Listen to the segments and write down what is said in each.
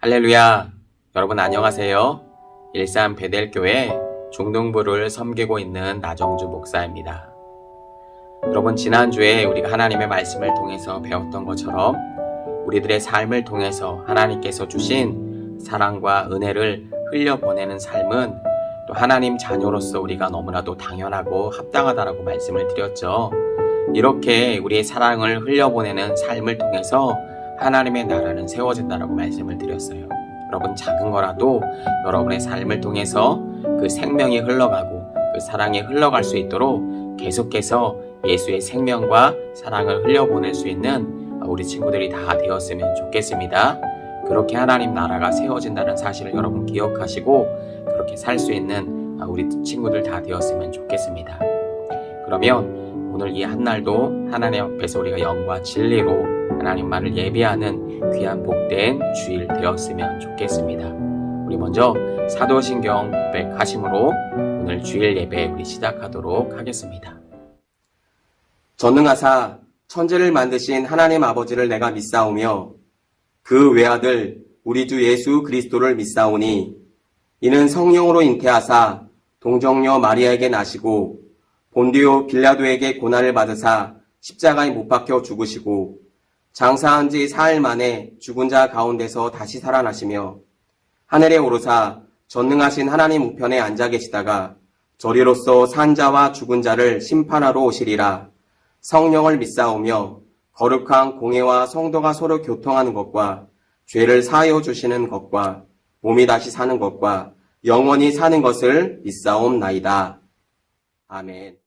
할렐루야! 여러분 안녕하세요. 일산 베델교회 중등부를 섬기고 있는 나정주 목사입니다. 여러분 지난주에 우리가 하나님의 말씀을 통해서 배웠던 것처럼 우리들의 삶을 통해서 하나님께서 주신 사랑과 은혜를 흘려보내는 삶은 또 하나님 자녀로서 우리가 너무나도 당연하고 합당하다라고 말씀을 드렸죠. 이렇게 우리의 사랑을 흘려보내는 삶을 통해서 하나님의 나라는 세워진다라고 말씀을 드렸어요. 여러분 작은 거라도 여러분의 삶을 통해서 그 생명이 흘러가고 그 사랑이 흘러갈 수 있도록 계속해서 예수의 생명과 사랑을 흘려보낼 수 있는 우리 친구들이 다 되었으면 좋겠습니다. 그렇게 하나님 나라가 세워진다는 사실을 여러분 기억하시고 그렇게 살 수 있는 우리 친구들 다 되었으면 좋겠습니다. 그러면 오늘 이 한날도 하나님 앞에서 우리가 영과 진리로 하나님만을 예배하는 귀한 복된 주일 되었으면 좋겠습니다. 우리 먼저 사도신경 고백하심으로 오늘 주일 예배 우리 시작하도록 하겠습니다. 전능하사 천지를 만드신 하나님 아버지를 내가 믿사오며 그 외아들 우리 주 예수 그리스도를 믿사오니 이는 성령으로 잉태하사 동정녀 마리아에게 나시고 본디오 빌라도에게 고난을 받으사 십자가에 못 박혀 죽으시고 장사한 지 사흘 만에 죽은 자 가운데서 다시 살아나시며 하늘에 오르사 전능하신 하나님 우편에 앉아 계시다가 저리로서 산 자와 죽은 자를 심판하러 오시리라. 성령을 믿사오며 거룩한 공회와 성도가 서로 교통하는 것과 죄를 사하여 주시는 것과 몸이 다시 사는 것과 영원히 사는 것을 믿사옵나이다. 아멘.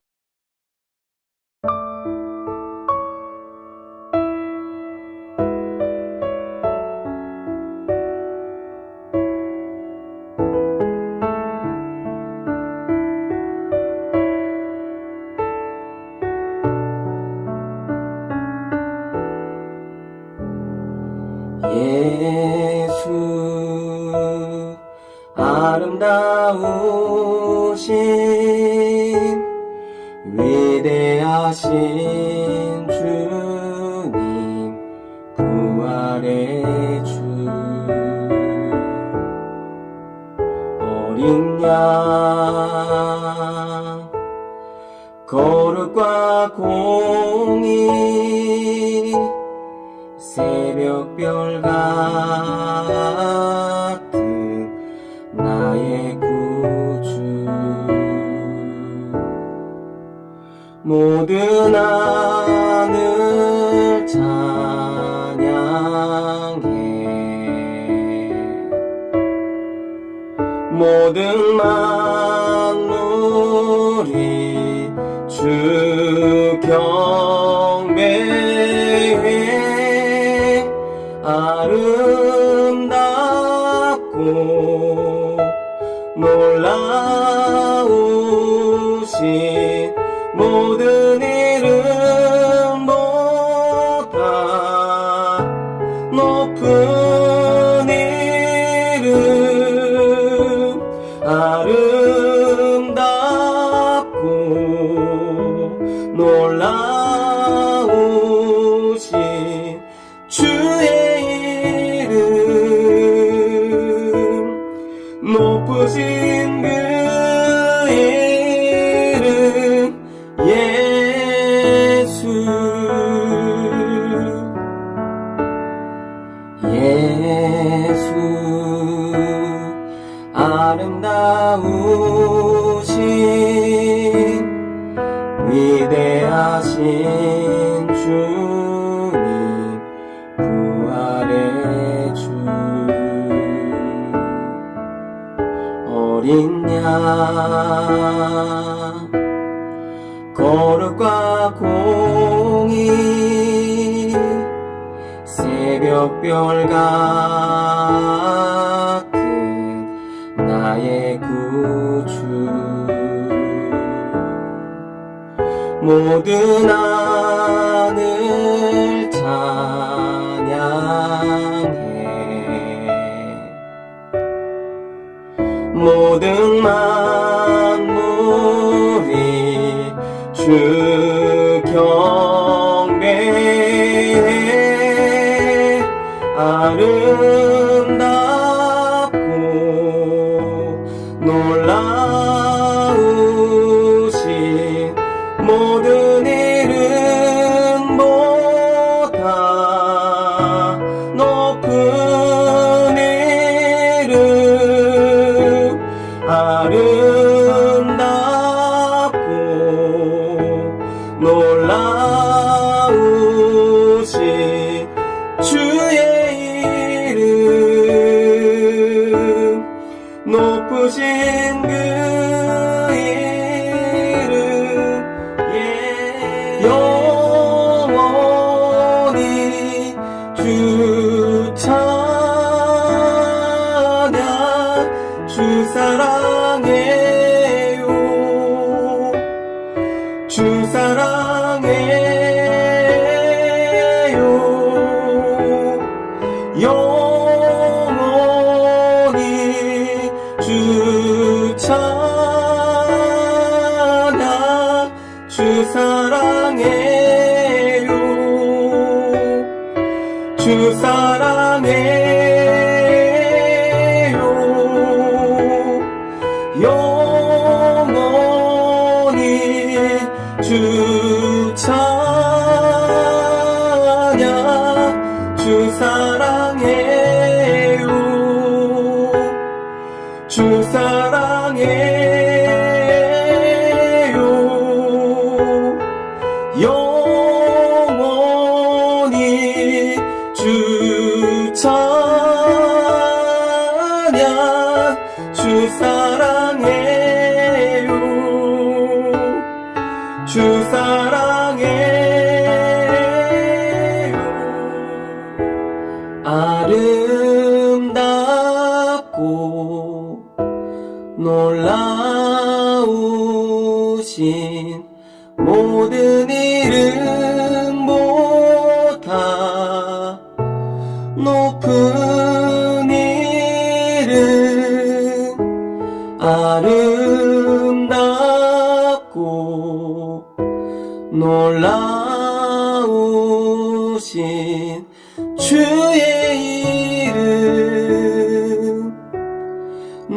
예수 아름다우신 위대하신 주님 부활의 주 어린 양 거룩과 공의 새벽별 같은 나의 구주 모든 하늘 찬양해 모든 만물이 주 경배해 아름답고 놀라우신 모든 이름보다 높은 이름 아름답고 놀라우신 주의 높으신 그 이름 예수 예수 아름다우신 위대하신 주님 부활의 주 어린 양 거룩과 공의 새벽별 같은 나의 구주 모든 하늘 찬양해 모든 만물이 주 경배해 아름다운 주 사랑해요 주 사랑해요 영원히 주 찬양 주 사랑해요 주 사랑해요 영원히 주 찬양 주 사랑해요 주 사랑해요 아름답고 놀라우신 모든 이름보다 높은 이름 아름답고 놀라우신 주의 이름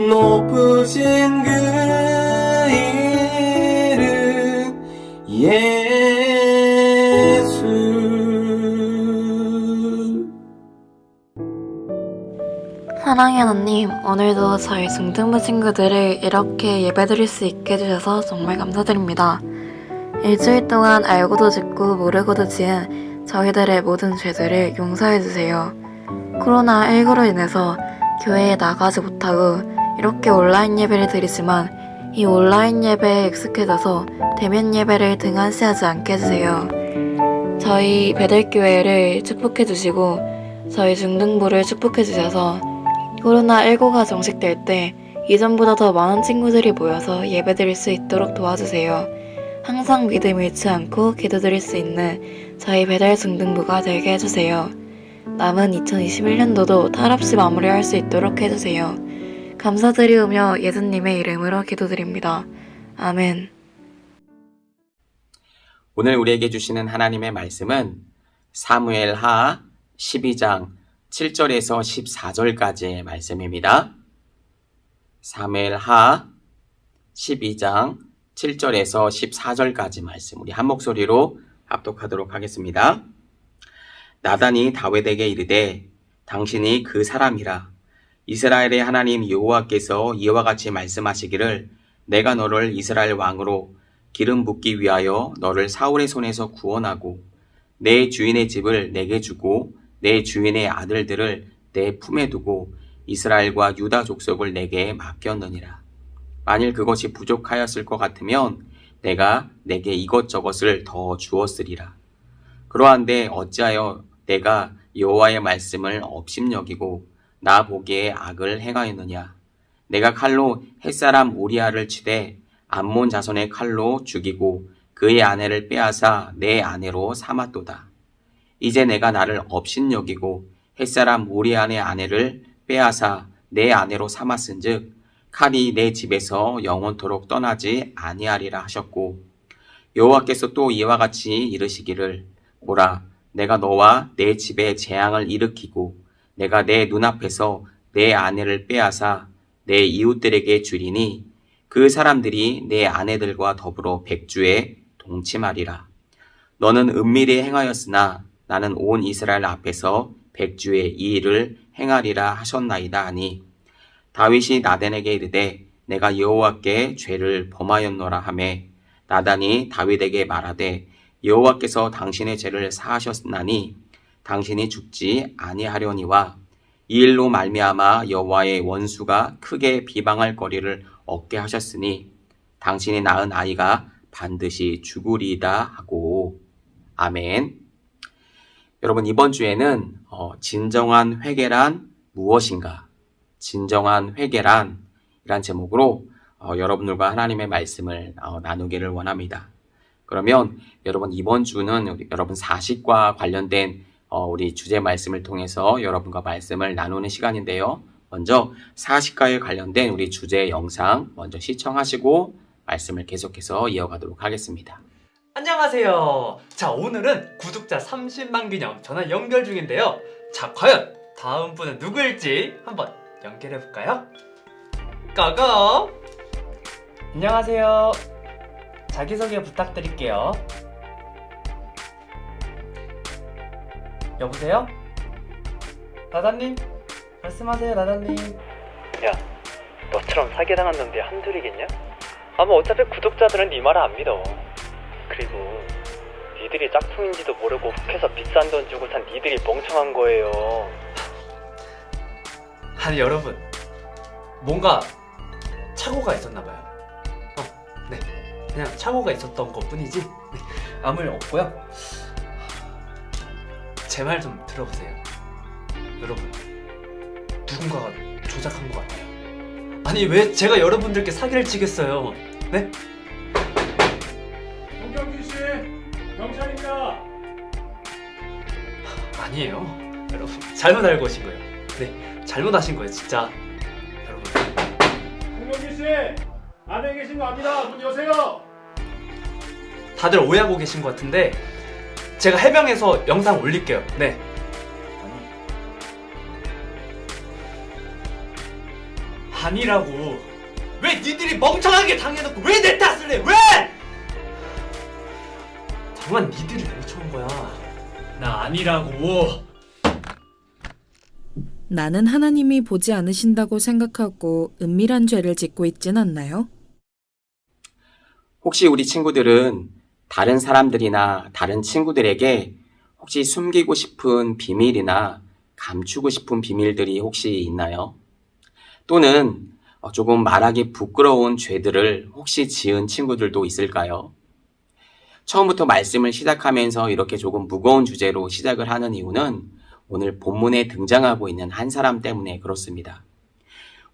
높으신 그 이름 예수 사랑의 하나님, 오늘도 저희 중등부 친구들을 이렇게 예배드릴 수 있게 해주셔서 정말 감사드립니다. 일주일 동안 알고도 짓고 모르고도 지은 저희들의 모든 죄들을 용서해주세요. 코로나19로 인해서 교회에 나가지 못하고 이렇게 온라인 예배를 드리지만 이 온라인 예배에 익숙해져서 대면 예배를 등한시하지 않게 해주세요. 저희 베델교회를 축복해주시고 저희 중등부를 축복해주셔서 코로나19가 종식될 때 이전보다 더 많은 친구들이 모여서 예배드릴 수 있도록 도와주세요. 항상 믿음 잃지 않고 기도드릴 수 있는 저희 배달 중등부가 되게 해주세요. 남은 2021년도도 탈 없이 마무리할 수 있도록 해주세요. 감사드리오며 예수님의 이름으로 기도드립니다. 아멘. 오늘 우리에게 주시는 하나님의 말씀은 사무엘하 12장 7절에서 14절까지의 말씀입니다. 사무엘하 12장 7절에서 14절까지 말씀 우리 한 목소리로 합독하도록 하겠습니다. 나단이 다윗에게 이르되 당신이 그 사람이라. 이스라엘의 하나님 여호와께서 이와 같이 말씀하시기를 내가 너를 이스라엘 왕으로 기름 붓기 위하여 너를 사울의 손에서 구원하고 내 주인의 집을 내게 주고 내 주인의 아들들을 내 품에 두고 이스라엘과 유다 족속을 내게 맡겼느니라. 만일 그것이 부족하였을 것 같으면 내가 내게 이것저것을 더 주었으리라. 그러한데 어찌하여 내가 여호와의 말씀을 업심여기고 나 보기에 악을 행하였느냐. 내가 칼로 햇사람 우리아를 치되 암몬 자손의 칼로 죽이고 그의 아내를 빼앗아 내 아내로 삼았도다. 이제 내가 나를 업신여기고 햇사람 우리아의 아내를 빼앗아 내 아내로 삼았은즉 칼이 내 집에서 영원토록 떠나지 아니하리라 하셨고 여호와께서 또 이와 같이 이르시기를 보라 내가 너와 내 집에 재앙을 일으키고 내가 내 눈앞에서 내 아내를 빼앗아 내 이웃들에게 주리니 그 사람들이 내 아내들과 더불어 백주에 동침하리라. 너는 은밀히 행하였으나 나는 온 이스라엘 앞에서 백주에 이 일을 행하리라 하셨나이다 하니 다윗이 나단에게 이르되 내가 여호와께 죄를 범하였노라 하매 나단이 다윗에게 말하되 여호와께서 당신의 죄를 사하셨나니 당신이 죽지 아니하려니와 이 일로 말미암아 여호와의 원수가 크게 비방할 거리를 얻게 하셨으니 당신이 낳은 아이가 반드시 죽으리이다 하고 아멘. 여러분 이번 주에는 진정한 회개란 무엇인가? 진정한 회개란 이란 제목으로 여러분들과 하나님의 말씀을 나누기를 원합니다. 그러면 여러분 이번 주는 여러분 사식과 관련된 우리 주제 말씀을 통해서 여러분과 말씀을 나누는 시간인데요. 먼저 사식과에 관련된 우리 주제 영상 먼저 시청하시고 말씀을 계속해서 이어가도록 하겠습니다. 안녕하세요. 자, 오늘은 구독자 30만 기념 전화 연결 중인데요. 자, 과연 다음 분은 누구일지 한번 연결해 볼까요? 고고! 안녕하세요. 자기소개 부탁드릴게요. 여보세요? 나다님? 말씀하세요, 나다님. 야, 너처럼 사기당한 놈들이 한둘이겠냐? 아마 어차피 구독자들은 네 말을 안 믿어. 그리고 니들이 짝퉁인지도 모르고 훅해서 비싼 돈 주고 산 니들이 멍청한 거예요. 아니 여러분, 뭔가 착오가 있었나봐요. 네, 그냥 착오가 있었던 것 뿐이지 아무 일 없고요. 제 말 좀 들어보세요. 여러분, 누군가가 조작한 것 같아요. 아니 왜 제가 여러분들께 사기를 치겠어요? 네? 송경기 씨, 경찰입니다. 아니에요. 여러분, 잘못 알고 오신 거예요. 네, 잘못하신 거예요, 진짜. 여러분. 송경기 씨, 안에 계신 거 압니다. 문 여세요. 다들 오해하고 계신 것 같은데 제가 해명해서 영상 올릴게요. 네. 아니라고. 왜 니들이 멍청하게 당해놓고 왜 내 탓을 해? 왜? 정말 니들이 멍청한 거야. 나 아니라고. 나는 하나님이 보지 않으신다고 생각하고 은밀한 죄를 짓고 있진 않나요? 혹시 우리 친구들은 다른 사람들이나 다른 친구들에게 혹시 숨기고 싶은 비밀이나 감추고 싶은 비밀들이 혹시 있나요? 또는 조금 말하기 부끄러운 죄들을 혹시 지은 친구들도 있을까요? 처음부터 말씀을 시작하면서 이렇게 조금 무거운 주제로 시작을 하는 이유는 오늘 본문에 등장하고 있는 한 사람 때문에 그렇습니다.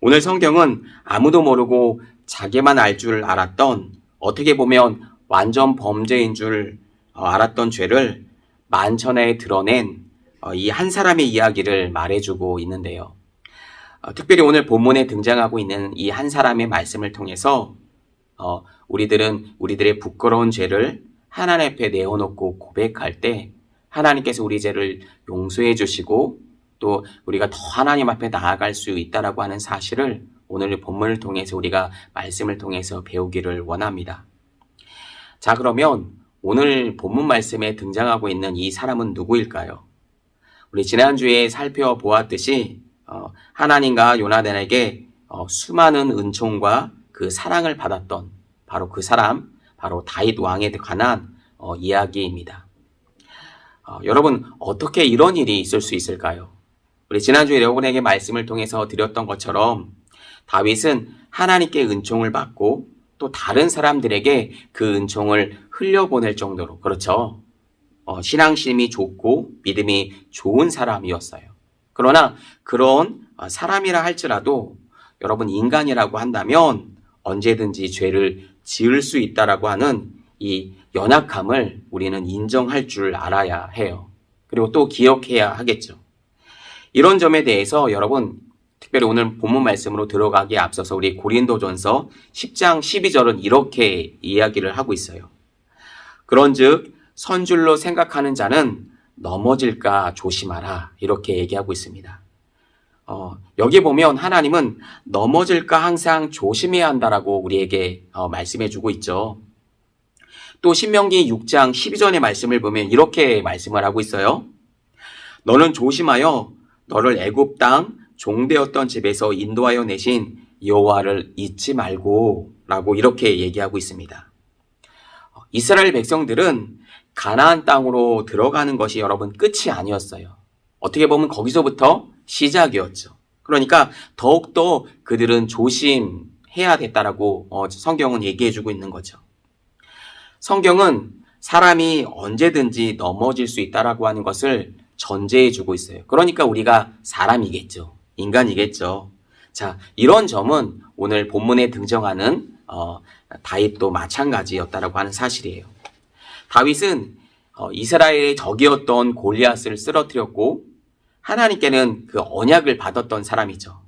오늘 성경은 아무도 모르고 자기만 알 줄 알았던, 어떻게 보면 완전 범죄인 줄 알았던 죄를 만천하에 드러낸 이 한 사람의 이야기를 말해주고 있는데요. 특별히 오늘 본문에 등장하고 있는 이 한 사람의 말씀을 통해서 우리들은 우리들의 부끄러운 죄를 하나님 앞에 내어놓고 고백할 때 하나님께서 우리 죄를 용서해 주시고 또 우리가 더 하나님 앞에 나아갈 수 있다라고 하는 사실을 오늘 본문을 통해서 우리가 말씀을 통해서 배우기를 원합니다. 자, 그러면 오늘 본문 말씀에 등장하고 있는 이 사람은 누구일까요? 우리 지난주에 살펴보았듯이 하나님과 요나단에게 수많은 은총과 그 사랑을 받았던 바로 그 사람, 바로 다윗 왕에 관한 이야기입니다. 여러분, 어떻게 이런 일이 있을 수 있을까요? 우리 지난주에 여러분에게 말씀을 통해서 드렸던 것처럼 다윗은 하나님께 은총을 받고 또 다른 사람들에게 그 은총을 흘려보낼 정도로, 그렇죠? 신앙심이 좋고 믿음이 좋은 사람이었어요. 그러나 그런 사람이라 할지라도 여러분, 인간이라고 한다면 언제든지 죄를 지을 수 있다라고 하는 이 연약함을 우리는 인정할 줄 알아야 해요. 그리고 또 기억해야 하겠죠. 이런 점에 대해서 여러분, 특별히 오늘 본문 말씀으로 들어가기에 앞서서 우리 고린도전서 10장 12절은 이렇게 이야기를 하고 있어요. 그런즉 선줄로 생각하는 자는 넘어질까 조심하라, 이렇게 얘기하고 있습니다. 여기 보면 하나님은 넘어질까 항상 조심해야 한다라고 우리에게 말씀해 주고 있죠. 또 신명기 6장 12절의 말씀을 보면 이렇게 말씀을 하고 있어요. 너는 조심하여 너를 애굽 땅 종되었던 집에서 인도하여 내신 여호와를 잊지 말고 라고 이렇게 얘기하고 있습니다. 이스라엘 백성들은 가나안 땅으로 들어가는 것이 여러분 끝이 아니었어요. 어떻게 보면 거기서부터 시작이었죠. 그러니까 더욱더 그들은 조심해야 됐다라고 성경은 얘기해주고 있는 거죠. 성경은 사람이 언제든지 넘어질 수 있다라고 하는 것을 전제해주고 있어요. 그러니까 우리가 사람이겠죠. 인간이겠죠. 자, 이런 점은 오늘 본문에 등장하는 다윗도 마찬가지였다라고 하는 사실이에요. 다윗은 이스라엘의 적이었던 골리앗을 쓰러뜨렸고 하나님께는 그 언약을 받았던 사람이죠.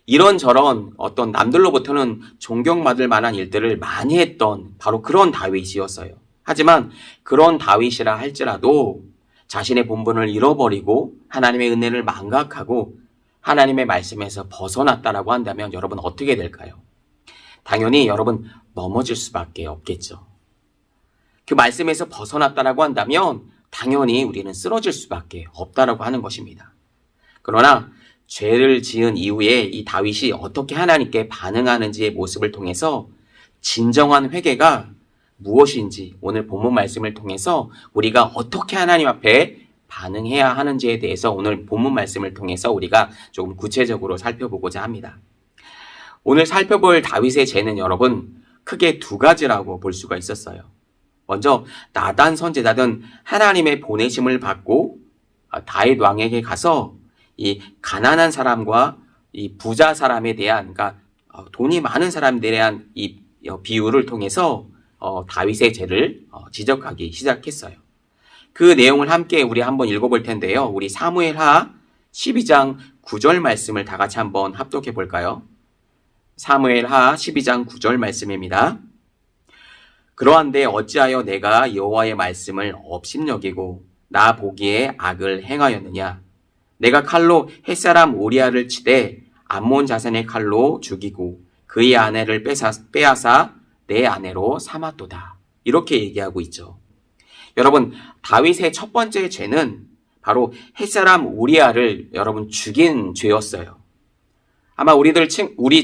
이런저런 어떤 남들로부터는 존경받을 만한 일들을 많이 했던 바로 그런 다윗이었어요. 하지만 그런 다윗이라 할지라도 자신의 본분을 잃어버리고 하나님의 은혜를 망각하고 하나님의 말씀에서 벗어났다라고 한다면 여러분 어떻게 될까요? 당연히 여러분 넘어질 수밖에 없겠죠. 그 말씀에서 벗어났다라고 한다면 당연히 우리는 쓰러질 수밖에 없다라고 하는 것입니다. 그러나 죄를 지은 이후에 이 다윗이 어떻게 하나님께 반응하는지의 모습을 통해서 진정한 회개가 무엇인지 오늘 본문 말씀을 통해서 우리가 어떻게 하나님 앞에 반응해야 하는지에 대해서 오늘 본문 말씀을 통해서 우리가 조금 구체적으로 살펴보고자 합니다. 오늘 살펴볼 다윗의 죄는 여러분 크게 두 가지라고 볼 수가 있었어요. 먼저 나단 선지자는 하나님의 보내심을 받고 다윗 왕에게 가서 이 가난한 사람과 이 부자 사람에 대한, 그러니까 돈이 많은 사람들에 대한 이 비유를 통해서 다윗의 죄를 지적하기 시작했어요. 그 내용을 함께 우리 한번 읽어볼 텐데요. 우리 사무엘하 12장 9절 말씀을 다 같이 한번 합독해 볼까요? 사무엘하 12장 9절 말씀입니다. 그러한데 어찌하여 내가 여호와의 말씀을 업신여기고 나 보기에 악을 행하였느냐? 내가 칼로 햇사람 오리아를 치되 암몬 자손의 칼로 죽이고 그의 아내를 빼앗아 내 아내로 삼았도다. 이렇게 얘기하고 있죠. 여러분, 다윗의 첫 번째 죄는 바로 햇사람 우리아를 여러분 죽인 죄였어요. 아마 우리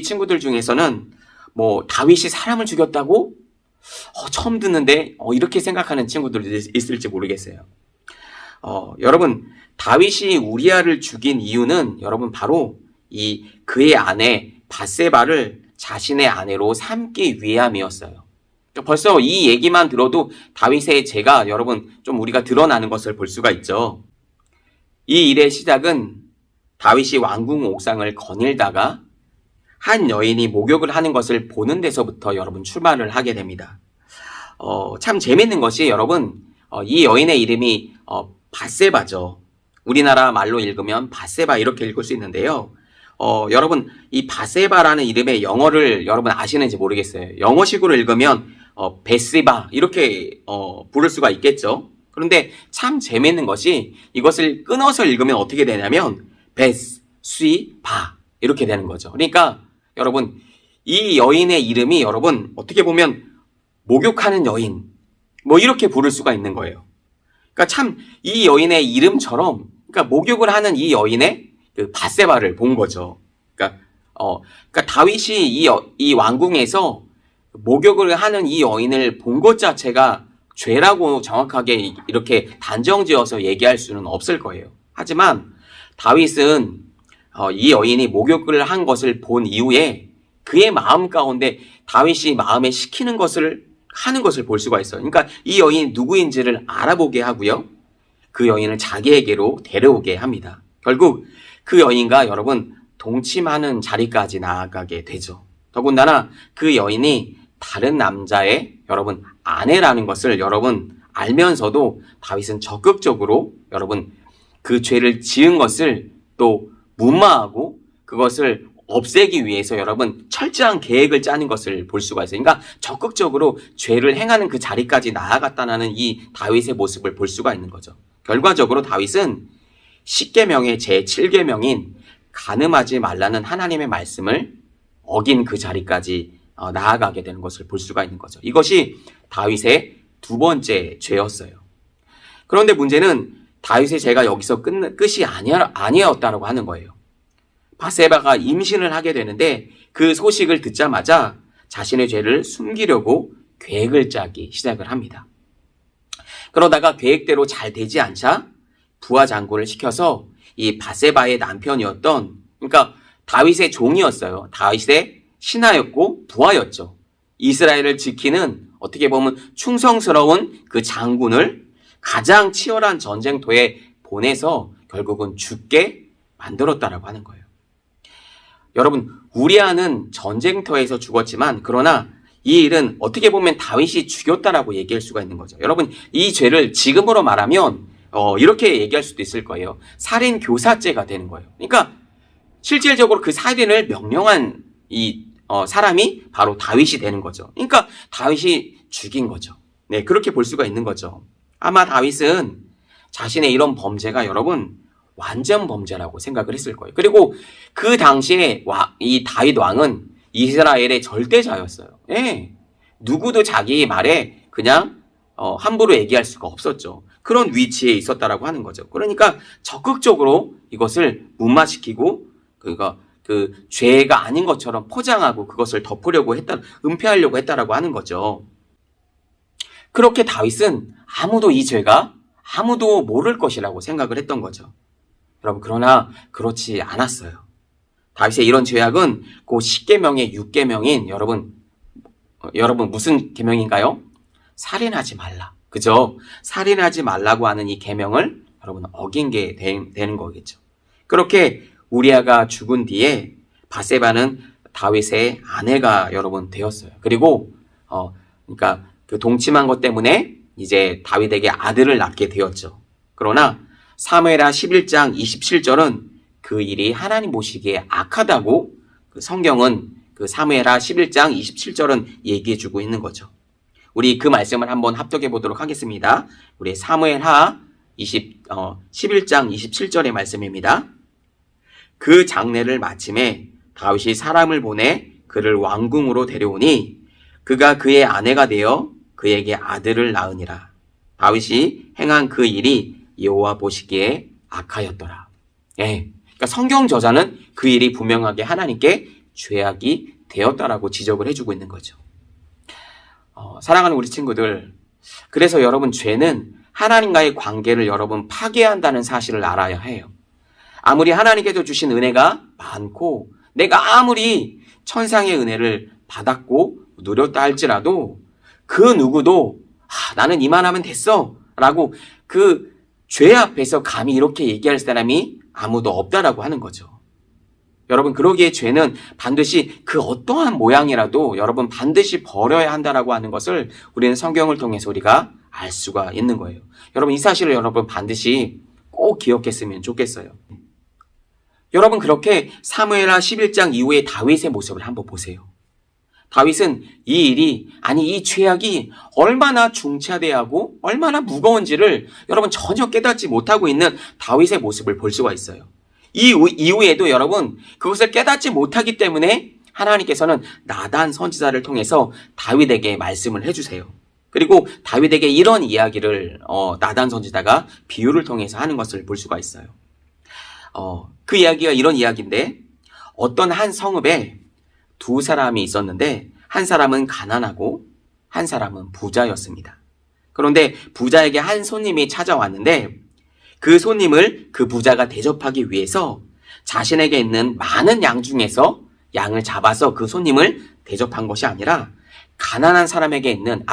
친구들 중에서는 뭐 다윗이 사람을 죽였다고? 처음 듣는데 이렇게 생각하는 친구들도 있을지 모르겠어요. 여러분, 다윗이 우리아를 죽인 이유는 여러분 바로 그의 아내 밧세바를 자신의 아내로 삼기 위함이었어요. 벌써 이 얘기만 들어도 다윗의 죄가 여러분 좀 우리가 드러나는 것을 볼 수가 있죠. 이 일의 시작은 다윗이 왕궁 옥상을 거닐다가 한 여인이 목욕을 하는 것을 보는 데서부터 여러분 출발을 하게 됩니다. 참 재밌는 것이 여러분 이 여인의 이름이 밧세바죠. 우리나라 말로 읽으면 밧세바 이렇게 읽을 수 있는데요. 여러분 이 밧세바라는 이름의 영어를 여러분 아시는지 모르겠어요. 영어식으로 읽으면 베스바 이렇게 부를 수가 있겠죠. 그런데 참 재밌는 것이 이것을 끊어서 읽으면 어떻게 되냐면 베스바 이렇게 되는 거죠. 그러니까 여러분 이 여인의 이름이 여러분 어떻게 보면 목욕하는 여인 뭐 이렇게 부를 수가 있는 거예요. 그러니까 참 이 여인의 이름처럼 그러니까 목욕을 하는 이 여인의 그 밧세바를 본 거죠. 그러니까 다윗이 이 왕궁에서 목욕을 하는 이 여인을 본 것 자체가 죄라고 정확하게 이렇게 단정지어서 얘기할 수는 없을 거예요. 하지만 다윗은 이 여인이 목욕을 한 것을 본 이후에 그의 마음 가운데 다윗이 마음에 시키는 것을 하는 것을 볼 수가 있어요. 그러니까 이 여인이 누구인지를 알아보게 하고요. 그 여인을 자기에게로 데려오게 합니다. 결국 그 여인과 여러분 동침하는 자리까지 나아가게 되죠. 더군다나 그 여인이 다른 남자의 여러분 아내라는 것을 여러분 알면서도 다윗은 적극적으로 여러분 그 죄를 지은 것을 또 무마하고 그것을 없애기 위해서 여러분 철저한 계획을 짜는 것을 볼 수가 있어요. 그러니까 적극적으로 죄를 행하는 그 자리까지 나아갔다는 이 다윗의 모습을 볼 수가 있는 거죠. 결과적으로 다윗은 10계명의 제7계명인 간음하지 말라는 하나님의 말씀을 어긴 그 자리까지 나아가게 되는 것을 볼 수가 있는 거죠. 이것이 다윗의 두 번째 죄였어요. 그런데 문제는 다윗의 죄가 여기서 끝이 아니었다고 하는 거예요. 밧세바가 임신을 하게 되는데 그 소식을 듣자마자 자신의 죄를 숨기려고 계획을 짜기 시작을 합니다. 그러다가 계획대로 잘 되지 않자 부하 장군을 시켜서 이 밧세바의 남편이었던 그러니까 다윗의 종이었어요. 다윗의 신하였고 부하였죠. 이스라엘을 지키는 어떻게 보면 충성스러운 그 장군을 가장 치열한 전쟁터에 보내서 결국은 죽게 만들었다라고 하는 거예요. 여러분 우리아는 전쟁터에서 죽었지만 그러나 이 일은 어떻게 보면 다윗이 죽였다라고 얘기할 수가 있는 거죠. 여러분 이 죄를 지금으로 말하면 이렇게 얘기할 수도 있을 거예요. 살인 교사죄가 되는 거예요. 그러니까 실질적으로 그 살인을 명령한 이 사람이 바로 다윗이 되는 거죠. 그러니까 다윗이 죽인 거죠. 네, 그렇게 볼 수가 있는 거죠. 아마 다윗은 자신의 이런 범죄가 여러분 완전 범죄라고 생각을 했을 거예요. 그리고 그 당시에 이 다윗 왕은 이스라엘의 절대자였어요. 예. 누구도 자기 말에 그냥 함부로 얘기할 수가 없었죠. 그런 위치에 있었다라고 하는 거죠. 그러니까 적극적으로 이것을 무마시키고 그 죄가 아닌 것처럼 포장하고 그것을 덮으려고 했다, 은폐하려고 했다라고 하는 거죠. 그렇게 다윗은 이 죄가 아무도 모를 것이라고 생각을 했던 거죠. 여러분, 그러나 그렇지 않았어요. 다윗의 이런 죄악은 그 10계명의 6계명인 여러분 무슨 계명인가요? 살인하지 말라. 그죠? 살인하지 말라고 하는 이 계명을 여러분 어긴 게 되는 거겠죠. 그렇게 우리아가 죽은 뒤에 바세바는 다윗의 아내가 여러분 되었어요. 그리고 그러니까 그 동침한 것 때문에 이제 다윗에게 아들을 낳게 되었죠. 그러나 사무엘하 11장 27절은 그 일이 하나님 보시기에 악하다고 그 성경은 그 사무엘하 11장 27절은 얘기해 주고 있는 거죠. 우리 그 말씀을 한번 합독해 보도록 하겠습니다. 우리 사무엘하 11장 27절의 말씀입니다. 그 장례를 마침에 다윗이 사람을 보내 그를 왕궁으로 데려오니 그가 그의 아내가 되어 그에게 아들을 낳으니라. 다윗이 행한 그 일이 여호와 보시기에 악하였더라. 예. 그러니까 성경 저자는 그 일이 분명하게 하나님께 죄악이 되었다라고 지적을 해주고 있는 거죠. 사랑하는 우리 친구들, 그래서 여러분 죄는 하나님과의 관계를 여러분 파괴한다는 사실을 알아야 해요. 아무리 하나님께서 주신 은혜가 많고 내가 아무리 천상의 은혜를 받았고 누렸다 할지라도 그 누구도 나는 이만하면 됐어 라고 그 죄 앞에서 감히 이렇게 얘기할 사람이 아무도 없다라고 하는 거죠. 여러분, 그러기에 죄는 반드시 그 어떠한 모양이라도 여러분 반드시 버려야 한다라고 하는 것을 우리는 성경을 통해서 우리가 알 수가 있는 거예요. 여러분, 이 사실을 여러분 반드시 꼭 기억했으면 좋겠어요. 여러분, 그렇게 사무엘하 11장 이후의 다윗의 모습을 한번 보세요. 다윗은 이 죄악이 얼마나 중차대하고 얼마나 무거운지를 여러분 전혀 깨닫지 못하고 있는 다윗의 모습을 볼 수가 있어요. 이 이후에도 여러분 그것을 깨닫지 못하기 때문에 하나님께서는 나단 선지자를 통해서 다윗에게 말씀을 해주세요. 그리고 다윗에게 이런 이야기를 나단 선지자가 비유를 통해서 하는 것을 볼 수가 있어요. 그 이야기가 이런 이야기인데 어떤 한 성읍에 두 사람이 있었는데 한 사람은 가난하고 한 사람은 부자였습니다. 그런데 부자에게 한 손님이 찾아왔는데 그 손님을 그 부자가 대접하기 위해서 자신에게 있는 많은 양 중에서 양을 잡아서 그 손님을 대접한 것이 아니라 가난한 사람에게는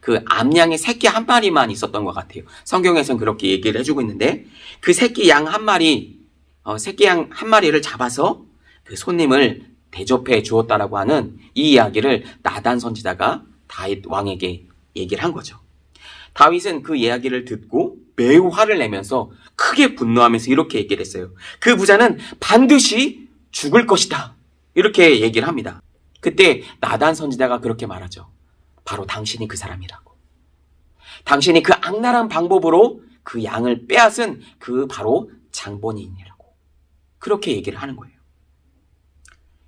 그 암양의 새끼 한 마리만 있었던 것 같아요. 성경에서는 그렇게 얘기를 해주고 있는데 그 새끼 양 한 마리를 잡아서 그 손님을 대접해 주었다라고 하는 이 이야기를 나단 선지자가 다윗 왕에게 얘기를 한 거죠. 다윗은 그 이야기를 듣고 매우 화를 내면서 크게 분노하면서 이렇게 얘기를 했어요. 그 부자는 반드시 죽을 것이다. 이렇게 얘기를 합니다. 그때 나단 선지자가 그렇게 말하죠. 바로 당신이 그 사람이라고. 당신이 그 악랄한 방법으로 그 양을 빼앗은 그 바로 장본인이라고. 그렇게 얘기를 하는 거예요.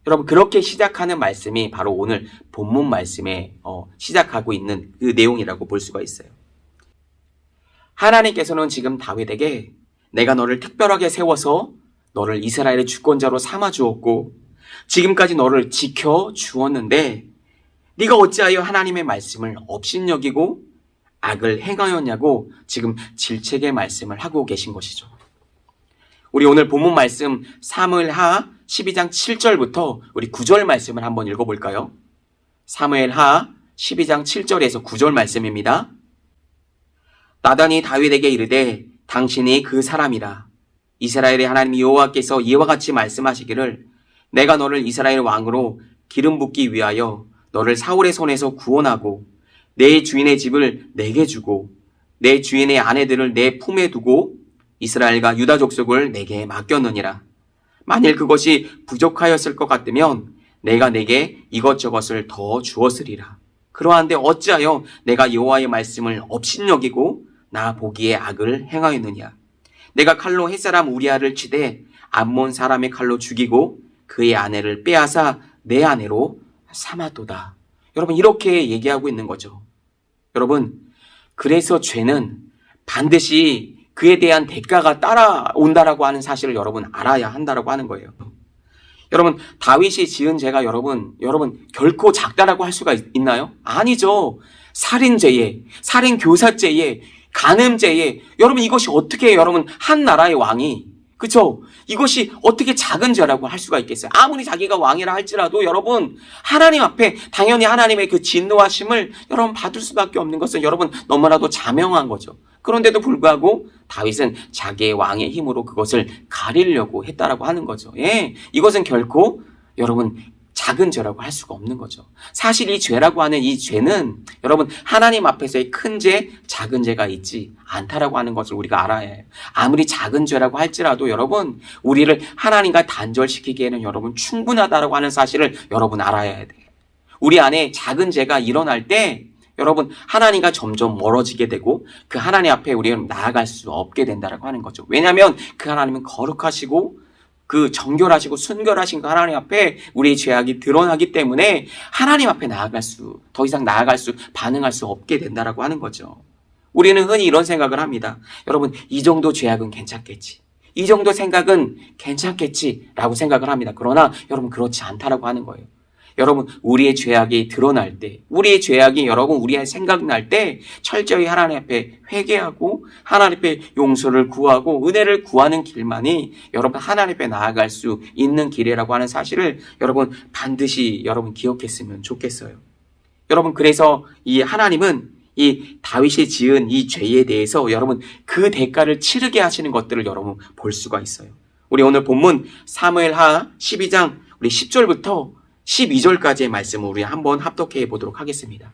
여러분, 그렇게 시작하는 말씀이 바로 오늘 본문 말씀에 시작하고 있는 그 내용이라고 볼 수가 있어요. 하나님께서는 지금 다윗에게 내가 너를 특별하게 세워서 너를 이스라엘의 주권자로 삼아 주었고 지금까지 너를 지켜 주었는데 네가 어찌하여 하나님의 말씀을 업신여기고 악을 행하였냐고 지금 질책의 말씀을 하고 계신 것이죠. 우리 오늘 본문 말씀 사무엘하 12장 7절부터 우리 9절 말씀을 한번 읽어볼까요? 사무엘하 12장 7절에서 9절 말씀입니다. 나단이 다윗에게 이르되 당신이 그 사람이라. 이스라엘의 하나님 여호와께서 이와 같이 말씀하시기를 내가 너를 이스라엘 왕으로 기름 붓기 위하여 너를 사울의 손에서 구원하고 내 주인의 집을 내게 주고 내 주인의 아내들을 내 품에 두고 이스라엘과 유다 족속을 내게 맡겼느니라. 만일 그것이 부족하였을 것 같으면 내가 내게 이것저것을 더 주었으리라. 그러한데 어찌하여 내가 여호와의 말씀을 업신여기고 나 보기에 악을 행하였느냐. 내가 칼로 햇사람 우리아를 치되 암몬 사람의 칼로 죽이고 그의 아내를 빼앗아 내 아내로 삼았도다. 여러분, 이렇게 얘기하고 있는 거죠. 여러분, 그래서 죄는 반드시 그에 대한 대가가 따라온다라고 하는 사실을 여러분 알아야 한다라고 하는 거예요. 여러분, 다윗이 지은 죄가 여러분 결코 작다라고 할 수가 있나요? 아니죠. 살인죄에, 살인교사죄에, 간음죄에, 여러분 이것이 어떻게 여러분 한 나라의 왕이, 그쵸? 이것이 어떻게 작은 죄라고 할 수가 있겠어요? 아무리 자기가 왕이라 할지라도 여러분 하나님 앞에 당연히 하나님의 그 진노하심을 여러분 받을 수밖에 없는 것은 여러분 너무나도 자명한 거죠. 그런데도 불구하고 다윗은 자기의 왕의 힘으로 그것을 가리려고 했다라고 하는 거죠. 예, 이것은 결코 여러분 작은 죄라고 할 수가 없는 거죠. 사실 이 죄라고 하는 이 죄는 여러분 하나님 앞에서의 큰 죄, 작은 죄가 있지 않다라고 하는 것을 우리가 알아야 해요. 아무리 작은 죄라고 할지라도 여러분 우리를 하나님과 단절시키기에는 여러분 충분하다라고 하는 사실을 여러분 알아야 돼요. 우리 안에 작은 죄가 일어날 때 여러분 하나님과 점점 멀어지게 되고 그 하나님 앞에 우리는 나아갈 수 없게 된다라고 하는 거죠. 왜냐하면 그 하나님은 거룩하시고 그 정결하시고 순결하신 그 하나님 앞에 우리의 죄악이 드러나기 때문에 하나님 앞에 더 이상 반응할 수 없게 된다라고 하는 거죠. 우리는 흔히 이런 생각을 합니다. 여러분, 이 정도 죄악은 괜찮겠지. 이 정도 생각은 괜찮겠지라고 생각을 합니다. 그러나 여러분 그렇지 않다라고 하는 거예요. 여러분, 우리의 죄악이 드러날 때, 우리의 죄악이 여러분 우리의 생각날 때 철저히 하나님 앞에 회개하고 하나님 앞에 용서를 구하고 은혜를 구하는 길만이 여러분 하나님 앞에 나아갈 수 있는 길이라고 하는 사실을 여러분 반드시 여러분 기억했으면 좋겠어요. 여러분, 그래서 이 하나님은 이 다윗이 지은 이 죄에 대해서 여러분 그 대가를 치르게 하시는 것들을 여러분 볼 수가 있어요. 우리 오늘 본문 사무엘하 12장 우리 10절부터 12절까지의 말씀을 우리 한번 합독해 보도록 하겠습니다.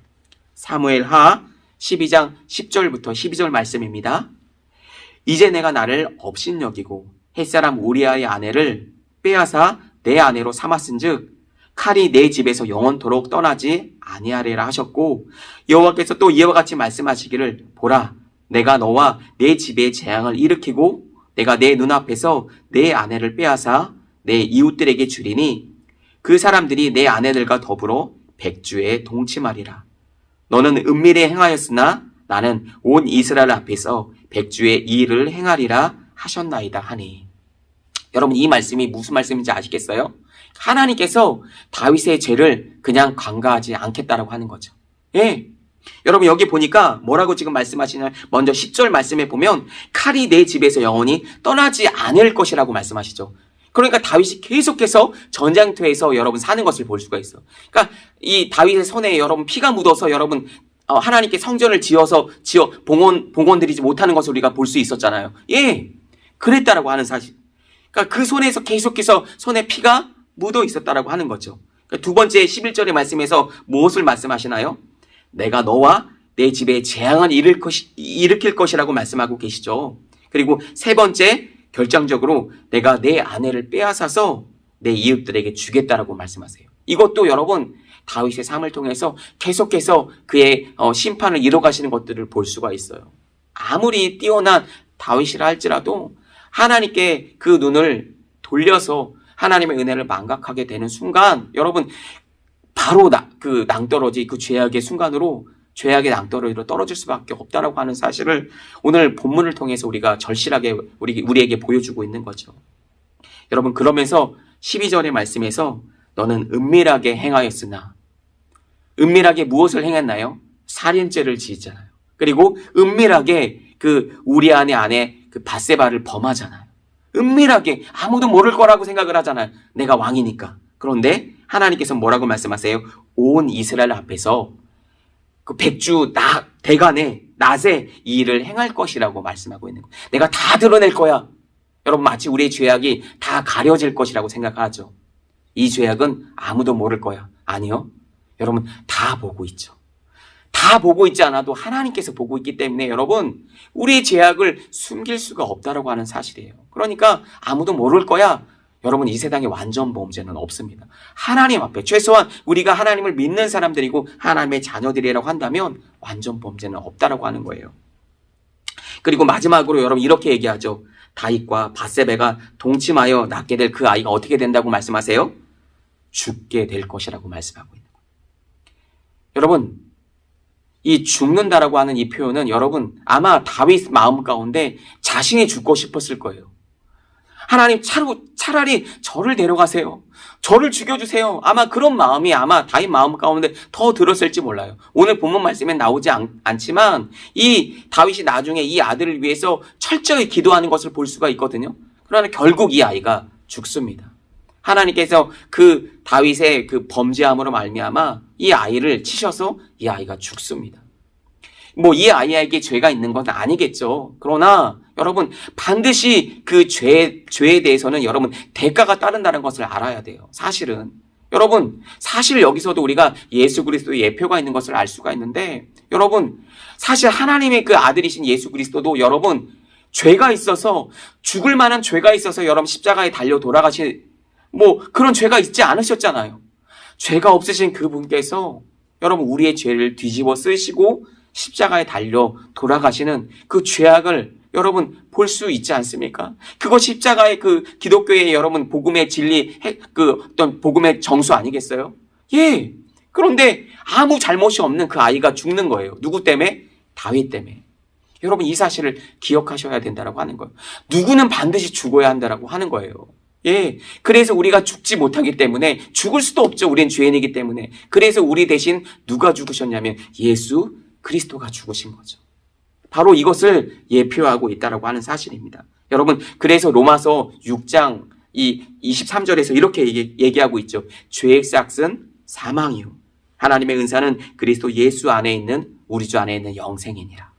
사무엘하 12장 10절부터 12절 말씀입니다. 이제 내가 나를 업신여기고 햇사람 우리아의 아내를 빼앗아 내 아내로 삼았은즉 칼이 내 집에서 영원토록 떠나지 아니하리라 하셨고 여호와께서 또 이와 같이 말씀하시기를 보라 내가 너와 내 집에 재앙을 일으키고 내가 내 눈앞에서 내 아내를 빼앗아 내 이웃들에게 주리니 그 사람들이 내 아내들과 더불어 백주에 동침하리라. 너는 은밀히 행하였으나 나는 온 이스라엘 앞에서 백주의 이 일을 행하리라 하셨나이다 하니. 여러분, 이 말씀이 무슨 말씀인지 아시겠어요? 하나님께서 다윗의 죄를 그냥 간과하지 않겠다라고 하는 거죠. 예. 여러분, 여기 보니까 뭐라고 지금 말씀하시냐면 먼저 10절 말씀에 보면 칼이 내 집에서 영원히 떠나지 않을 것이라고 말씀하시죠. 그러니까 다윗이 계속해서 전장터에서 여러분 사는 것을 볼 수가 있어. 그러니까 이 다윗의 손에 여러분 피가 묻어서 여러분 하나님께 성전을 지어 봉헌드리지 못하는 것을 우리가 볼 수 있었잖아요. 예, 그랬다라고 하는 사실. 그러니까 그 손에서 계속해서 손에 피가 묻어 있었다라고 하는 거죠. 그러니까 두 번째 11절의 말씀에서 무엇을 말씀하시나요? 내가 너와 내 집에 재앙을 일으킬 것이라고 말씀하고 계시죠. 그리고 세 번째 결정적으로 내가 내 아내를 빼앗아서 내 이웃들에게 주겠다라고 말씀하세요. 이것도 여러분 다윗의 삶을 통해서 계속해서 그의 심판을 이뤄가시는 것들을 볼 수가 있어요. 아무리 뛰어난 다윗이라 할지라도 하나님께 그 눈을 돌려서 하나님의 은혜를 망각하게 되는 순간 여러분 바로 그 낭떠러지 그 죄악의 순간으로 죄악의 낭떠러지로 떨어질 수밖에 없다라고 하는 사실을 오늘 본문을 통해서 우리가 절실하게 우리에게 보여주고 있는 거죠. 여러분, 그러면서 12절의 말씀에서 너는 은밀하게 행하였으나, 은밀하게 무엇을 행했나요? 살인죄를 지었잖아요. 그리고 은밀하게 그 우리아의 아내 그 밧세바를 범하잖아요. 은밀하게 아무도 모를 거라고 생각을 하잖아요. 내가 왕이니까. 그런데 하나님께서 뭐라고 말씀하세요? 온 이스라엘 앞에서 그 백주 대간에 낮에 이 일을 행할 것이라고 말씀하고 있는 거예요. 내가 다 드러낼 거야. 여러분, 마치 우리의 죄악이 다 가려질 것이라고 생각하죠. 이 죄악은 아무도 모를 거야. 아니요. 여러분, 다 보고 있죠. 다 보고 있지 않아도 하나님께서 보고 있기 때문에 여러분 우리의 죄악을 숨길 수가 없다라고 하는 사실이에요. 그러니까 아무도 모를 거야. 여러분, 이 세상에 완전 범죄는 없습니다. 하나님 앞에 최소한 우리가 하나님을 믿는 사람들이고 하나님의 자녀들이라고 한다면 완전 범죄는 없다라고 하는 거예요. 그리고 마지막으로 여러분 이렇게 얘기하죠. 다윗과 밧세바가 동침하여 낳게 될 그 아이가 어떻게 된다고 말씀하세요? 죽게 될 것이라고 말씀하고 있는 거예요. 여러분, 이 죽는다라고 하는 이 표현은 여러분 아마 다윗 마음 가운데 자신이 죽고 싶었을 거예요. 하나님 차라리 저를 데려가세요. 저를 죽여주세요. 아마 그런 마음이 아마 다윗 마음 가운데 더 들었을지 몰라요. 오늘 본문 말씀에 나오지 않지만 이 다윗이 나중에 이 아들을 위해서 철저히 기도하는 것을 볼 수가 있거든요. 그러나 결국 이 아이가 죽습니다. 하나님께서 그 다윗의 그 범죄함으로 말미암아 이 아이를 치셔서 이 아이가 죽습니다. 이 아이에게 죄가 있는 건 아니겠죠. 그러나 여러분 반드시 그 죄에 대해서는 여러분 대가가 따른다는 것을 알아야 돼요. 사실은 여러분 사실 여기서도 우리가 예수 그리스도의 예표가 있는 것을 알 수가 있는데 여러분 사실 하나님의 그 아들이신 예수 그리스도도 여러분 죄가 있어서 죽을 만한 죄가 있어서 여러분 십자가에 달려 돌아가신 그런 죄가 있지 않으셨잖아요. 죄가 없으신 그분께서 여러분 우리의 죄를 뒤집어 쓰시고 십자가에 달려 돌아가시는 그 죄악을 여러분 볼 수 있지 않습니까? 그것 십자가의 그 기독교의 여러분 복음의 진리, 그 어떤 복음의 정수 아니겠어요? 예. 그런데 아무 잘못이 없는 그 아이가 죽는 거예요. 누구 때문에? 다윗 때문에. 여러분 이 사실을 기억하셔야 된다라고 하는 거예요. 누구는 반드시 죽어야 한다라고 하는 거예요. 예. 그래서 우리가 죽지 못하기 때문에 죽을 수도 없죠. 우린 죄인이기 때문에. 그래서 우리 대신 누가 죽으셨냐면 예수 그리스도가 죽으신 거죠. 바로 이것을 예표하고 있다라고 하는 사실입니다. 여러분, 그래서 로마서 6장 이 23절에서 이렇게 얘기하고 있죠. 죄의 싹은 사망이요. 하나님의 은사는 그리스도 예수 안에 있는 우리 주 안에 있는 영생이니라.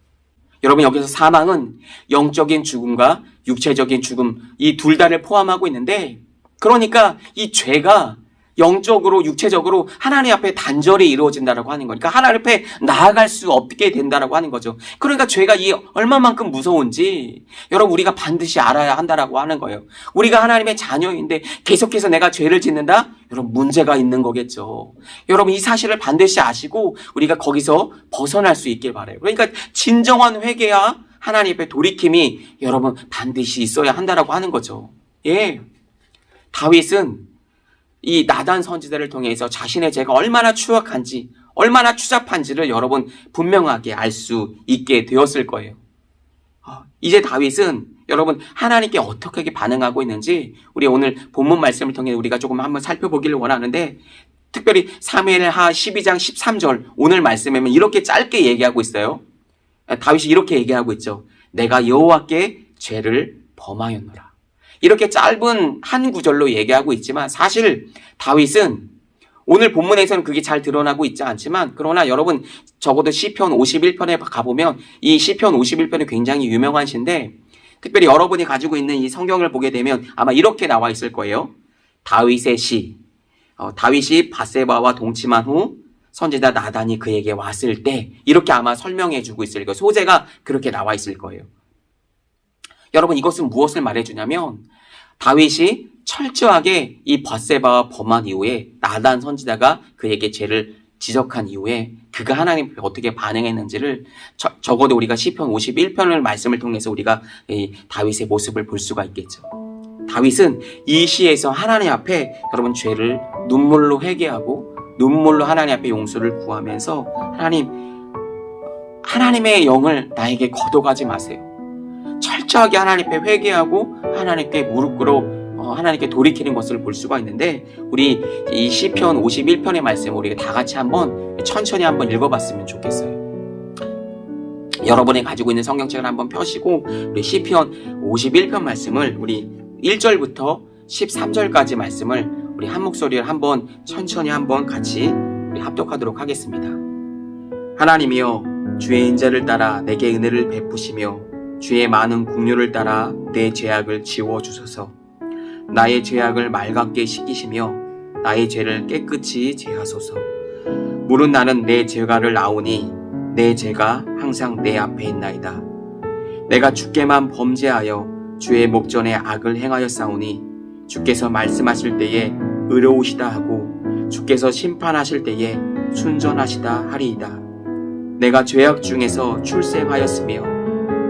여러분 여기서 사망은 영적인 죽음과 육체적인 죽음 이 둘 다를 포함하고 있는데 그러니까 이 죄가 영적으로 육체적으로 하나님 앞에 단절이 이루어진다라고 하는 거니까 하나님 앞에 나아갈 수 없게 된다라고 하는 거죠. 그러니까 죄가 이 얼마만큼 무서운지 여러분 우리가 반드시 알아야 한다라고 하는 거예요. 우리가 하나님의 자녀인데 계속해서 내가 죄를 짓는다? 여러분 문제가 있는 거겠죠. 여러분 이 사실을 반드시 아시고 우리가 거기서 벗어날 수 있길 바라요. 그러니까 진정한 회개와 하나님 앞에 돌이킴이 여러분 반드시 있어야 한다라고 하는 거죠. 예, 다윗은 이 나단 선지자를 통해서 자신의 죄가 얼마나 추악한지 얼마나 추잡한지를 여러분 분명하게 알 수 있게 되었을 거예요. 이제 다윗은 여러분 하나님께 어떻게 반응하고 있는지 우리 오늘 본문 말씀을 통해 우리가 조금 한번 살펴보기를 원하는데 특별히 사무엘하 12장 13절 오늘 말씀에는 이렇게 짧게 얘기하고 있어요. 다윗이 이렇게 얘기하고 있죠. 내가 여호와께 죄를 범하였노라. 이렇게 짧은 한 구절로 얘기하고 있지만 사실 다윗은 오늘 본문에서는 그게 잘 드러나고 있지 않지만 그러나 여러분 적어도 시편 51편에 가보면 이 시편 51편이 굉장히 유명한 시인데 특별히 여러분이 가지고 있는 이 성경을 보게 되면 아마 이렇게 나와 있을 거예요. 다윗의 시. 다윗이 밧세바와 동침한 후 선지자 나단이 그에게 왔을 때 이렇게 아마 설명해 주고 있을 거예요. 소재가 그렇게 나와 있을 거예요. 여러분 이것은 무엇을 말해주냐면 다윗이 철저하게 이 밧세바와 범한 이후에 나단 선지자가 그에게 죄를 지적한 이후에 그가 하나님 앞에 어떻게 반응했는지를 적어도 우리가 시편 51편을 말씀을 통해서 우리가 이 다윗의 모습을 볼 수가 있겠죠. 다윗은 이 시에서 하나님 앞에 여러분 죄를 눈물로 회개하고 눈물로 하나님 앞에 용서를 구하면서 하나님의 영을 나에게 거둬가지 마세요. 철저하게 하나님 앞에 회개하고 하나님께 무릎 꿇어 하나님께 돌이키는 것을 볼 수가 있는데 우리 이 시편 51편의 말씀을 우리가 다 같이 한번 천천히 한번 읽어봤으면 좋겠어요. 여러분이 가지고 있는 성경책을 한번 펴시고 우리 시편 51편 말씀을 우리 1절부터 13절까지 말씀을 우리 한 목소리를 한번 천천히 한번 같이 우리 합독하도록 하겠습니다. 하나님이여 주의 인자를 따라 내게 은혜를 베푸시며 주의 많은 긍휼을 따라 내 죄악을 지워주소서. 나의 죄악을 맑게 씻기시며 나의 죄를 깨끗이 제하소서. 물은 나는 내 죄가를 아오니 내 죄가 항상 내 앞에 있나이다. 내가 주께만 범죄하여 주의 목전에 악을 행하였사오니 주께서 말씀하실 때에 의로우시다 하고 주께서 심판하실 때에 순전하시다 하리이다. 내가 죄악 중에서 출생하였으며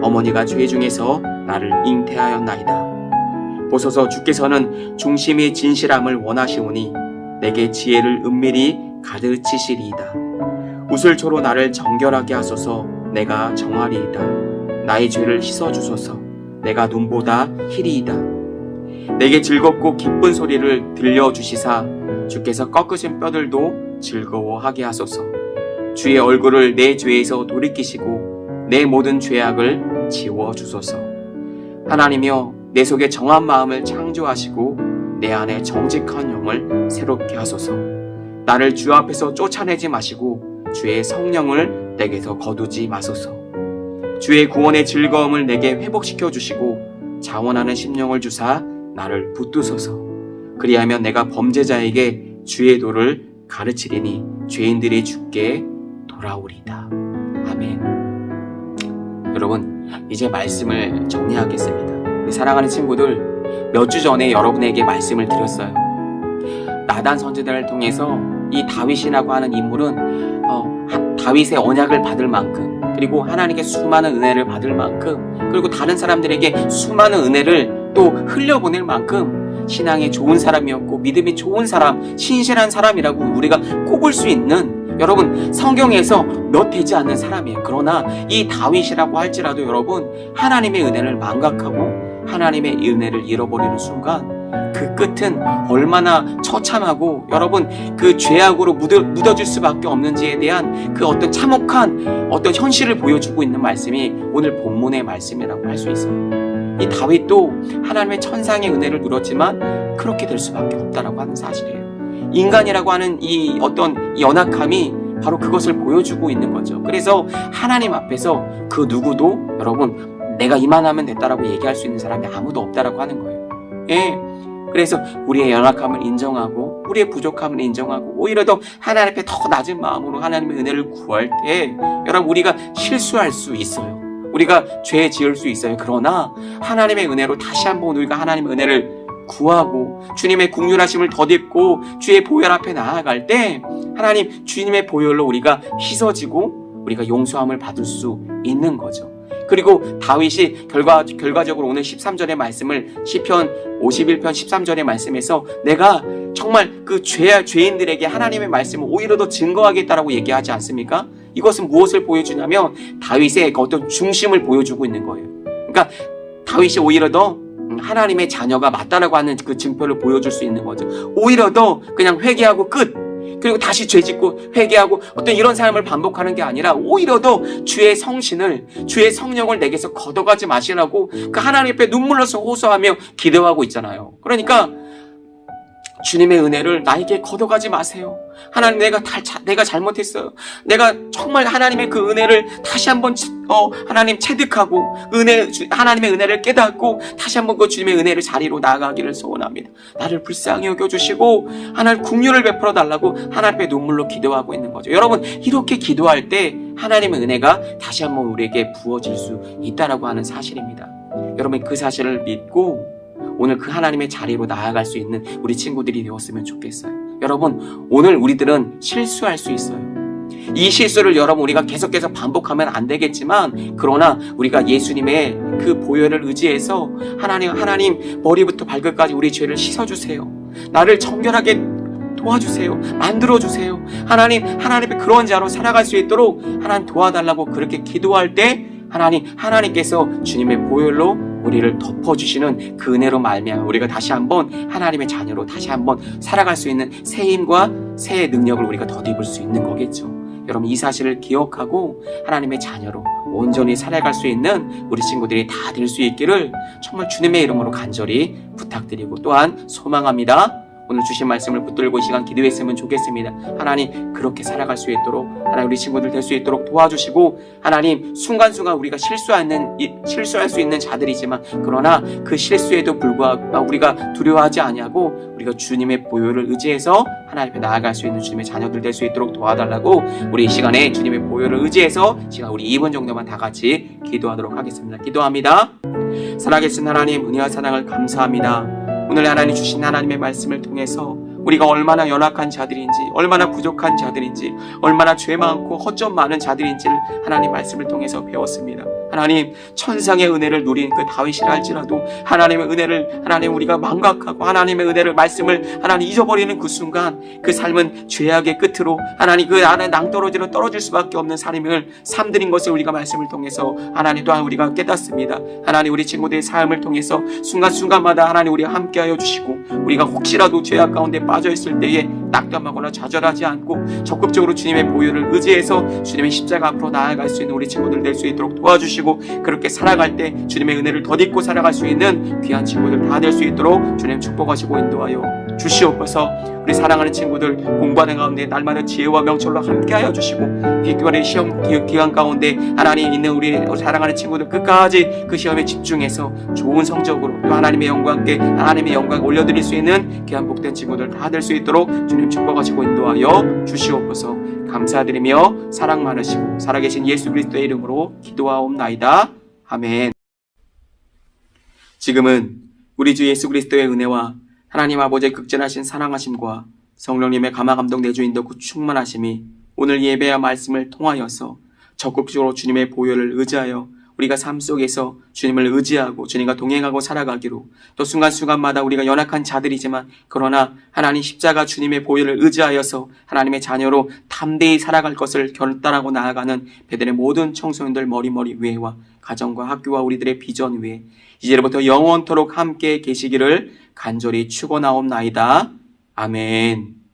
어머니가 죄 중에서 나를 잉태하였나이다. 보소서 주께서는 중심이 진실함을 원하시오니 내게 지혜를 은밀히 가르치시리이다. 우슬초로 나를 정결하게 하소서. 내가 정하리이다. 나의 죄를 씻어주소서. 내가 눈보다 희리이다. 내게 즐겁고 기쁜 소리를 들려주시사 주께서 꺾으신 뼈들도 즐거워하게 하소서. 주의 얼굴을 내 죄에서 돌이키시고 내 모든 죄악을 지워주소서. 하나님이여 내 속에 정한 마음을 창조하시고 내 안에 정직한 영을 새롭게 하소서. 나를 주 앞에서 쫓아내지 마시고 주의 성령을 내게서 거두지 마소서. 주의 구원의 즐거움을 내게 회복시켜 주시고 자원하는 심령을 주사 나를 붙드소서. 그리하면 내가 범죄자에게 주의 도를 가르치리니 죄인들이 주께 돌아오리다. 아멘. 여러분, 이제 말씀을 정리하겠습니다. 우리 사랑하는 친구들, 몇 주 전에 여러분에게 말씀을 드렸어요. 나단 선지자를 통해서 이 다윗이라고 하는 인물은 다윗의 언약을 받을 만큼, 그리고 하나님께 수많은 은혜를 받을 만큼, 그리고 다른 사람들에게 수많은 은혜를 또 흘려보낼 만큼 신앙이 좋은 사람이었고 믿음이 좋은 사람, 신실한 사람이라고 우리가 꼽을 수 있는, 여러분, 성경에서 몇 되지 않는 사람이에요. 그러나 이 다윗이라고 할지라도 여러분, 하나님의 은혜를 망각하고 하나님의 은혜를 잃어버리는 순간 그 끝은 얼마나 처참하고 여러분 그 죄악으로 묻어질 수밖에 없는지에 대한 그 어떤 참혹한 어떤 현실을 보여주고 있는 말씀이 오늘 본문의 말씀이라고 할 수 있어요. 이 다윗도 하나님의 천상의 은혜를 누렸지만 그렇게 될 수밖에 없다라고 하는 사실이에요. 인간이라고 하는 이 어떤 연약함이 바로 그것을 보여주고 있는 거죠. 그래서 하나님 앞에서 그 누구도 여러분 내가 이만하면 됐다라고 얘기할 수 있는 사람이 아무도 없다라고 하는 거예요. 예. 그래서 우리의 연약함을 인정하고 우리의 부족함을 인정하고 오히려 더 하나님 앞에 더 낮은 마음으로 하나님의 은혜를 구할 때 여러분 우리가 실수할 수 있어요. 우리가 죄 지을 수 있어요. 그러나 하나님의 은혜로 다시 한번 우리가 하나님의 은혜를 구하고 주님의 긍휼하심을 덧입고 주의 보혈 앞에 나아갈 때 하나님 주님의 보혈로 우리가 씻어지고 우리가 용서함을 받을 수 있는 거죠. 그리고 다윗이 결과적으로 오늘 13절의 말씀을 시편 51편 13절의 말씀에서 내가 정말 그 죄인들에게 하나님의 말씀을 오히려 더 증거하겠다라고 얘기하지 않습니까? 이것은 무엇을 보여주냐면 다윗의 어떤 중심을 보여주고 있는 거예요. 그러니까 다윗이 오히려 더 하나님의 자녀가 맞다라고 하는 그 증표를 보여줄 수 있는 거죠. 오히려 더 그냥 회개하고 끝. 그리고 다시 죄짓고 회개하고 어떤 이런 삶을 반복하는 게 아니라 오히려 더 주의 성신을, 주의 성령을 내게서 걷어가지 마시라고 그 하나님 앞에 눈물로서 호소하며 기도하고 있잖아요. 그러니까 주님의 은혜를 나에게 걷어가지 마세요. 하나님 내가 잘못했어요. 내가 정말 하나님의 그 은혜를 다시 한번 하나님 체득하고 하나님의 은혜를 깨닫고 다시 한번 그 주님의 은혜를 자리로 나아가기를 소원합니다. 나를 불쌍히 여겨주시고 하나님 긍휼을 베풀어 달라고 하나님 앞에 눈물로 기도하고 있는 거죠. 여러분 이렇게 기도할 때 하나님의 은혜가 다시 한번 우리에게 부어질 수 있다라고 하는 사실입니다. 여러분 그 사실을 믿고 오늘 그 하나님의 자리로 나아갈 수 있는 우리 친구들이 되었으면 좋겠어요. 여러분 오늘 우리들은 실수할 수 있어요. 이 실수를 여러분 우리가 계속해서 반복하면 안 되겠지만 그러나 우리가 예수님의 그 보혈을 의지해서 하나님 머리부터 발끝까지 우리 죄를 씻어주세요. 나를 정결하게 도와주세요. 만들어주세요. 하나님의 그런 자로 살아갈 수 있도록 하나님 도와달라고 그렇게 기도할 때 하나님께서 주님의 보혈로 우리를 덮어주시는 그 은혜로 말미암아 우리가 다시 한번 하나님의 자녀로 다시 한번 살아갈 수 있는 새 힘과 새 능력을 우리가 덧입을 수 있는 거겠죠. 여러분 이 사실을 기억하고 하나님의 자녀로 온전히 살아갈 수 있는 우리 친구들이 다 될 수 있기를 정말 주님의 이름으로 간절히 부탁드리고 또한 소망합니다. 오늘 주신 말씀을 붙들고 이 시간 기도했으면 좋겠습니다. 하나님 그렇게 살아갈 수 있도록 하나님 우리 친구들 될 수 있도록 도와주시고 하나님 순간순간 우리가 실수할 수 있는 자들이지만 그러나 그 실수에도 불구하고 우리가 두려워하지 아니하고 우리가 주님의 보혈을 의지해서 하나님 앞에 나아갈 수 있는 주님의 자녀들 될 수 있도록 도와달라고 우리 이 시간에 주님의 보혈을 의지해서 시간 우리 2분 정도만 다 같이 기도하도록 하겠습니다. 기도합니다. 살아계신 하나님 은혜와 사랑을 감사합니다. 오늘 하나님 주신 하나님의 말씀을 통해서 우리가 얼마나 연약한 자들인지, 얼마나 부족한 자들인지, 얼마나 죄 많고 허점 많은 자들인지를 하나님 말씀을 통해서 배웠습니다. 하나님, 천상의 은혜를 누린 그 다윗이라 할지라도 하나님의 은혜를 하나님 우리가 망각하고 하나님의 은혜를 말씀을 하나님 잊어버리는 그 순간 그 삶은 죄악의 끝으로 하나님 그 안에 낭떠러지로 떨어질 수밖에 없는 삶을 삶들인 것을 우리가 말씀을 통해서 하나님 또한 우리가 깨닫습니다. 하나님 우리 친구들의 삶을 통해서 순간순간마다 하나님 우리가 함께하여 주시고 우리가 혹시라도 죄악 가운데 빠져있을 때에 낙담하거나 좌절하지 않고 적극적으로 주님의 보혈을 의지해서 주님의 십자가 앞으로 나아갈 수 있는 우리 친구들 될 수 있도록 도와주시고 그렇게 살아갈 때 주님의 은혜를 덧입고 살아갈 수 있는 귀한 친구들 다 될 수 있도록 주님 축복하시고 인도하여 주시옵소서. 우리 사랑하는 친구들 공부하는 가운데 날마다 지혜와 명철로 함께하여 주시고 기꺼이 시험 기간 가운데 하나님 있는 우리 사랑하는 친구들 끝까지 그 시험에 집중해서 좋은 성적으로 또 하나님의 영광께 하나님의 영광 올려드릴 수 있는 귀한 복된 친구들 다 될 수 있도록 주님 축복하시고 인도하여 주시옵소서. 감사드리며 사랑 많으시고 살아계신 예수 그리스도의 이름으로 기도하옵나이다. 아멘. 지금은 우리 주 예수 그리스도의 은혜와 하나님 아버지의 극진하신 사랑하심과 성령님의 감화감동 내주인도 그 충만하심이 오늘 예배와 말씀을 통하여서 적극적으로 주님의 보혈을 의지하여 우리가 삶 속에서 주님을 의지하고 주님과 동행하고 살아가기로 또 순간순간마다 우리가 연약한 자들이지만 그러나 하나님 십자가 주님의 보혈을 의지하여서 하나님의 자녀로 담대히 살아갈 것을 결단하고 나아가는 베델의 모든 청소년들 머리머리 위에와 가정과 학교와 우리들의 비전 위에 이제부터 영원토록 함께 계시기를 간절히 축원하옵나이다. 아멘.